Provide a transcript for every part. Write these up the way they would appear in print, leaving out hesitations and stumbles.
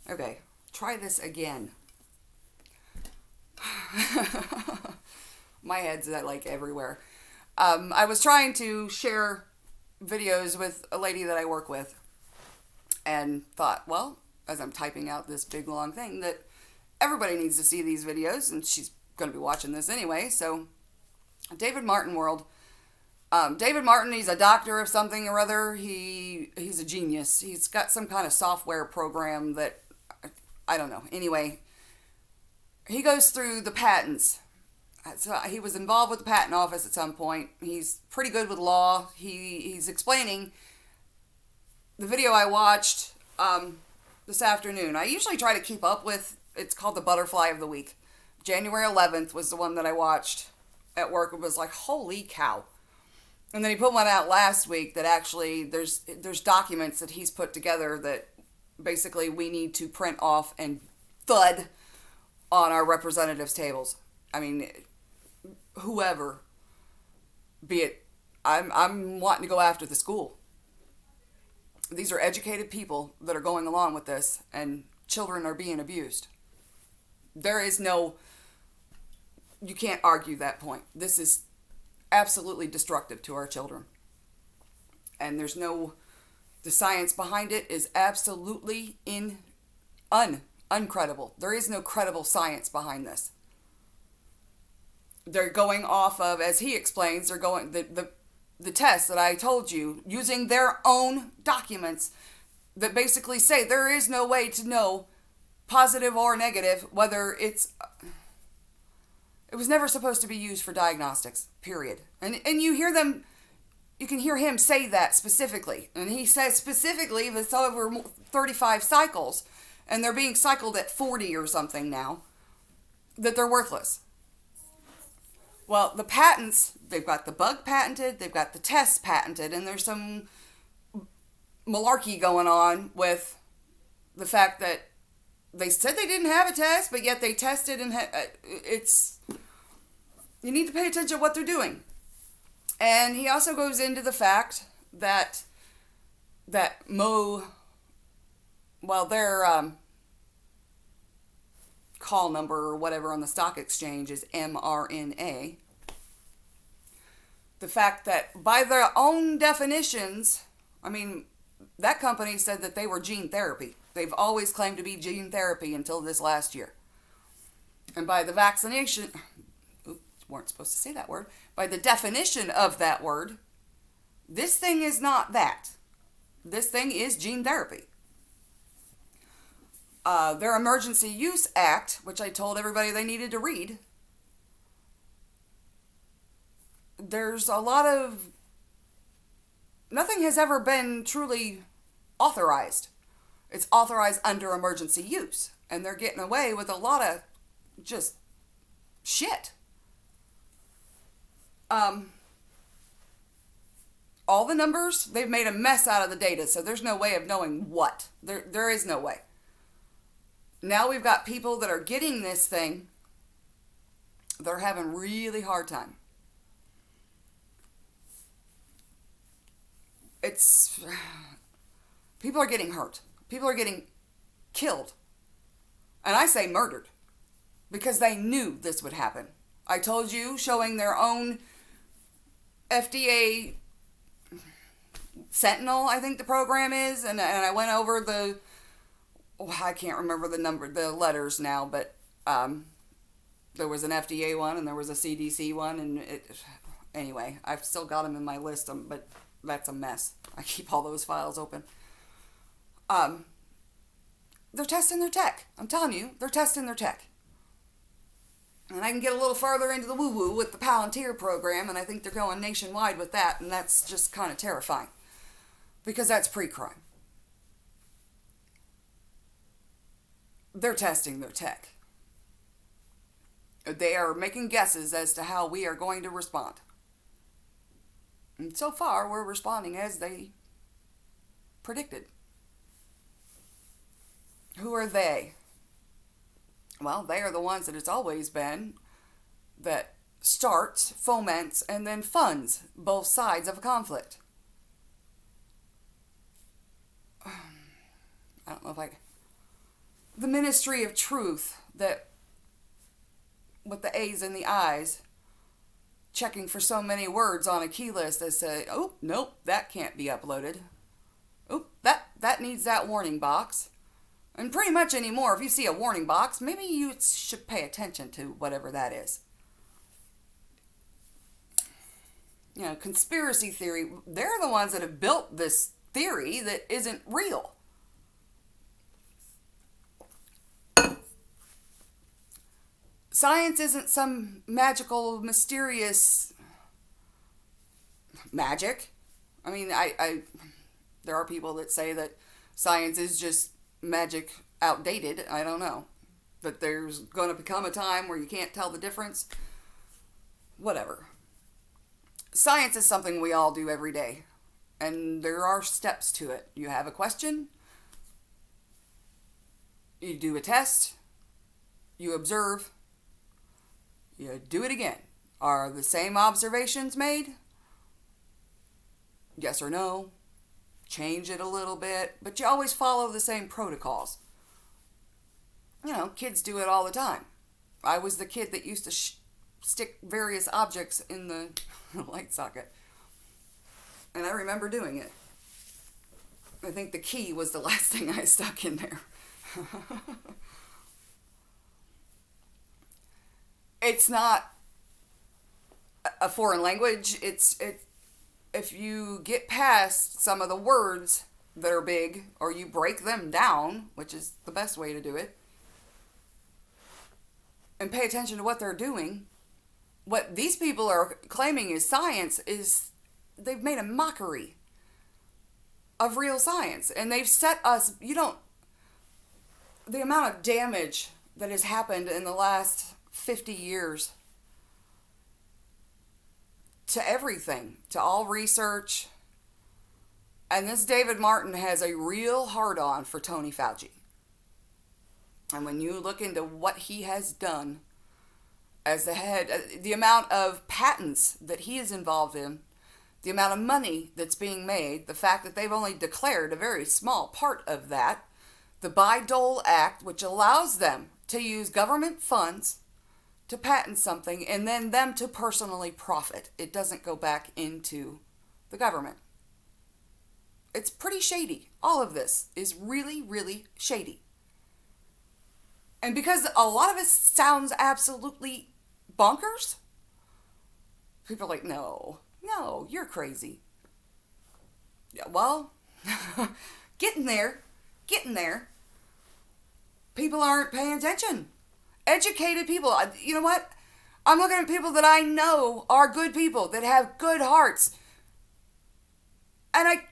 Okay, try this again. My head's like everywhere. I was trying to share videos with a lady that I work with and thought, well, as I'm typing out this big long thing, that everybody needs to see these videos and she's going to be watching this anyway. So, David Martin World. David Martin, he's a doctor of something or other. He's a genius. He's got some kind of software program that I don't know. Anyway, he goes through the patents. So he was involved with the patent office at some point. He's pretty good with law. He's explaining the video I watched this afternoon. I usually try to keep up with. It's called the Butterfly of the Week. January 11th was the one that I watched at work. It was like, holy cow. And then he put one out last week that actually there's documents that he's put together that basically we need to print off and thud on our representatives' tables. I mean, whoever, be it, I'm wanting to go after the school. These are educated people that are going along with this, and children are being abused. There is no, you can't argue that point. This is absolutely destructive to our children. And there's no, the science behind it is absolutely uncredible. There is no credible science behind this. They're going off of, as he explains, they're going, the tests that I told you, using their own documents that basically say there is no way to know positive or negative whether it was never supposed to be used for diagnostics, period. And you hear them, you can hear him say that specifically. And he says specifically that it's over 35 cycles, and they're being cycled at 40 or something now, that they're worthless. Well, the patents, they've got the bug patented, they've got the tests patented, and there's some malarkey going on with the fact that they said they didn't have a test, but yet they tested, and it's, you need to pay attention to what they're doing. And he also goes into the fact that their call number or whatever on the stock exchange is mRNA. The fact that by their own definitions, I mean, that company said that they were gene therapy. They've always claimed to be gene therapy until this last year. And by the vaccination, weren't supposed to say that word, by the definition of that word, this thing is not that. This thing is gene therapy. Their Emergency Use Act, which I told everybody they needed to read, there's a lot of, nothing has ever been truly authorized. It's authorized under emergency use. And they're getting away with a lot of just shit. All the numbers, they've made a mess out of the data, so there's no way of knowing what. There is no way. Now we've got people that are getting this thing, they're having really hard time. People are getting hurt. People are getting killed. And I say murdered, because they knew this would happen. I told you, showing their own FDA Sentinel, I think the program is, and I went over I can't remember the letters now, but there was an FDA one and there was a CDC one, and anyway, I've still got them in my list, but that's a mess. I keep all those files open. They're testing their tech. I'm telling you, they're testing their tech. And I can get a little further into the woo-woo with the Palantir program, and I think they're going nationwide with that, and that's just kind of terrifying. Because that's pre-crime. They're testing their tech. They are making guesses as to how we are going to respond. And so far, we're responding as they predicted. Who are they? Well, they are the ones that it's always been that starts, foments, and then funds both sides of a conflict. I don't know if the ministry of truth, that with the A's and the I's, checking for so many words on a key list that say, oh, nope, that can't be uploaded. Oh, that needs that warning box. And pretty much anymore, if you see a warning box, maybe you should pay attention to whatever that is. You know, conspiracy theory, they're the ones that have built this theory that isn't real. Science isn't some magical, mysterious magic. I mean, there are people that say that science is just magic outdated. I don't know. That there's going to become a time where you can't tell the difference. Whatever. Science is something we all do every day. And there are steps to it. You have a question. You do a test. You observe. You do it again. Are the same observations made? Yes or no? Change it a little bit, but you always follow the same protocols. You know, kids do it all the time. I was the kid that used to stick various objects in the light socket. And I remember doing it. I think the key was the last thing I stuck in there. It's not a foreign language. If you get past some of the words that are big, or you break them down, which is the best way to do it, and pay attention to what they're doing, what these people are claiming is science is they've made a mockery of real science. And they've set us, the amount of damage that has happened in the last 50 years to everything, to all research. And this David Martin has a real hard-on for Tony Fauci. And when you look into what he has done as the head, the amount of patents that he is involved in, the amount of money that's being made, the fact that they've only declared a very small part of that, the Bayh-Dole Act, which allows them to use government funds to patent something and then them to personally profit. It doesn't go back into the government. It's pretty shady. All of this is really, really shady. And because a lot of it sounds absolutely bonkers, people are like, no, you're crazy. Yeah, well, getting there. People aren't paying attention. Educated people. You know what? I'm looking at people that I know are good people, that have good hearts. And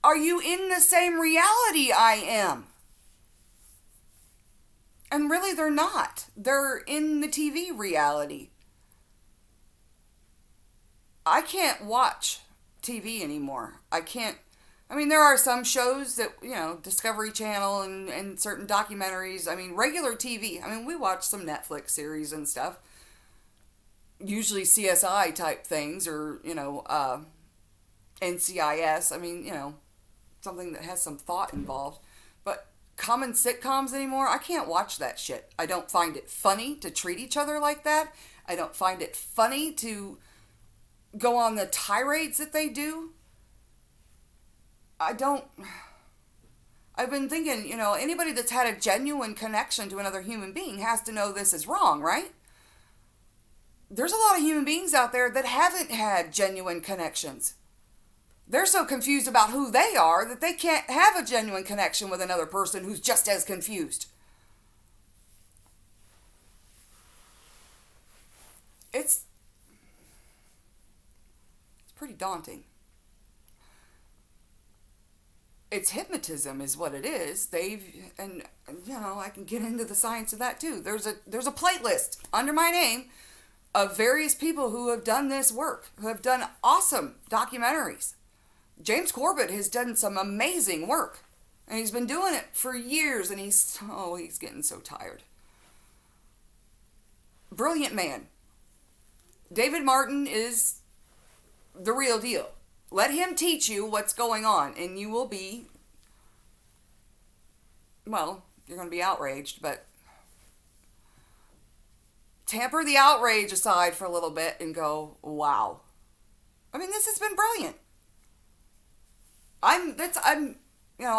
are you in the same reality I am? And really, they're not. They're in the TV reality. I can't watch TV anymore. There are some shows that, Discovery Channel and certain documentaries. Regular TV. We watch some Netflix series and stuff. Usually CSI type things or, NCIS. Something that has some thought involved. But common sitcoms anymore, I can't watch that shit. I don't find it funny to treat each other like that. I don't find it funny to go on the tirades that they do. I've been thinking, anybody that's had a genuine connection to another human being has to know this is wrong, right? There's a lot of human beings out there that haven't had genuine connections. They're so confused about who they are that they can't have a genuine connection with another person who's just as confused. It's pretty daunting. It's hypnotism is what it is. I can get into the science of that too. There's a playlist under my name of various people who have done this work, who have done awesome documentaries. James Corbett has done some amazing work, and he's been doing it for years, and he's getting so tired. Brilliant man. David Martin is the real deal. Let him teach you what's going on, and you will be, you're going to be outraged, but tamper the outrage aside for a little bit and go, wow. I mean, this has been brilliant. I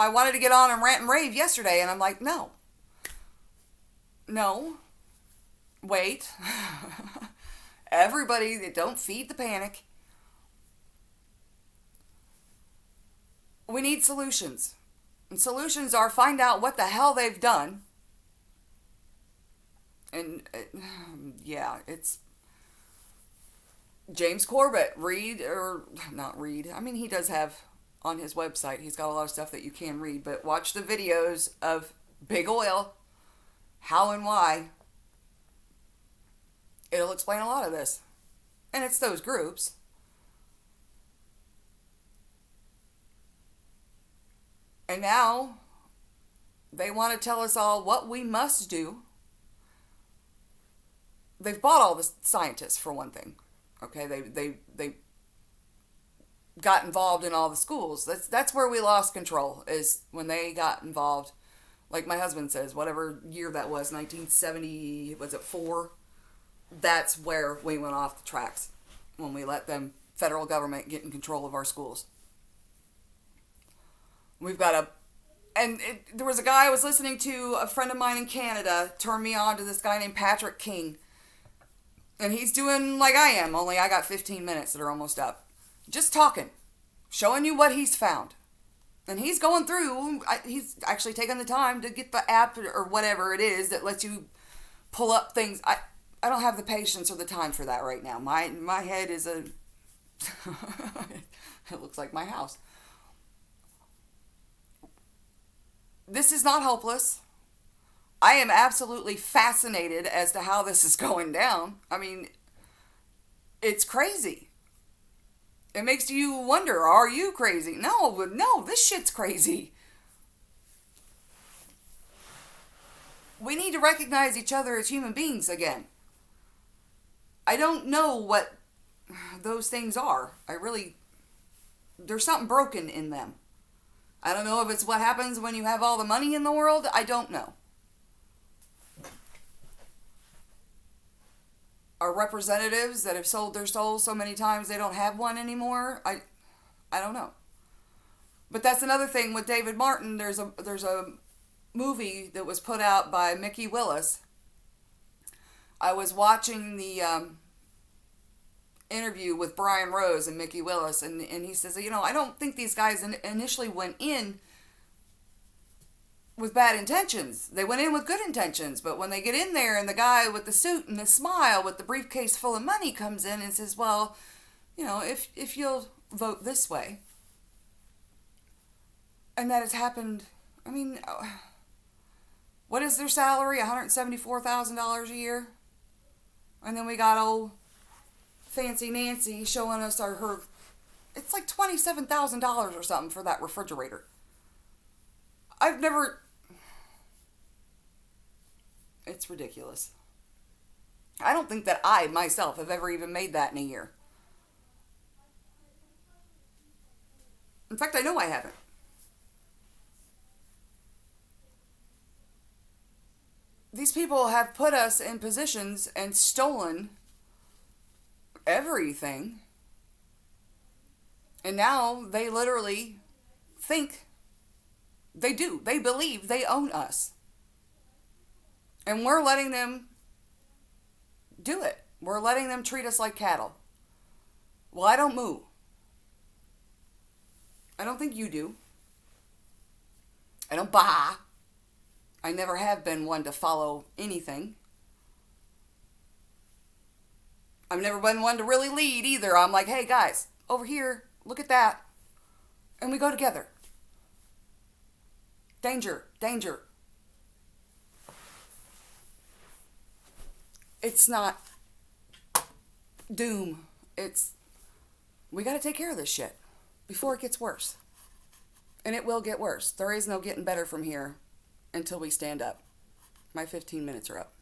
wanted to get on and rant and rave yesterday, and I'm like, no. No. Wait. Everybody, don't feed the panic. We need solutions. And solutions are find out what the hell they've done. And yeah, it's James Corbett. Not read. I mean, he does have on his website, he's got a lot of stuff that you can read, but watch the videos of Big Oil, how and why. It'll explain a lot of this. And it's those groups. And now they want to tell us all what we must do. They've bought all the scientists, for one thing. Okay, they got involved in all the schools. That's where we lost control, is when they got involved. Like my husband says, whatever year that was, 1970, was it 4? That's where we went off the tracks, when we let them, federal government, get in control of our schools. We've got there was a guy I was listening to, a friend of mine in Canada, turned me on to this guy named Patrick King. And he's doing like I am, only I got 15 minutes that are almost up. Just talking, showing you what he's found. And he's going through, he's actually taking the time to get the app or whatever it is that lets you pull up things. I don't have the patience or the time for that right now. My head is it looks like my house. This is not hopeless. I am absolutely fascinated as to how this is going down. I mean, it's crazy. It makes you wonder, are you crazy? No, this shit's crazy. We need to recognize each other as human beings again. I don't know what those things are. There's something broken in them. I don't know if it's what happens when you have all the money in the world. I don't know. Are representatives that have sold their souls so many times they don't have one anymore? I don't know. But that's another thing with David Martin. There's a movie that was put out by Mickey Willis. I was watching the interview with Brian Rose and Mickey Willis, and he says, I don't think these guys initially went in with bad intentions. They went in with good intentions, but when they get in there and the guy with the suit and the smile with the briefcase full of money comes in and says, well, if you'll vote this way. And that has happened, what is their salary? $174,000 a year? And then we got old Fancy Nancy showing us her, it's like $27,000 or something for that refrigerator. It's ridiculous. I don't think that I, myself, have ever even made that in a year. In fact, I know I haven't. These people have put us in positions and stolen everything. And now they literally think they do. They believe they own us. And we're letting them do it. We're letting them treat us like cattle. Well, I don't moo. I don't think you do. I don't bah. I never have been one to follow anything. I've never been one to really lead either. I'm like, hey guys, over here, look at that. And we go together. Danger, danger. It's not doom. We got to take care of this shit before it gets worse. And it will get worse. There is no getting better from here until we stand up. My 15 minutes are up.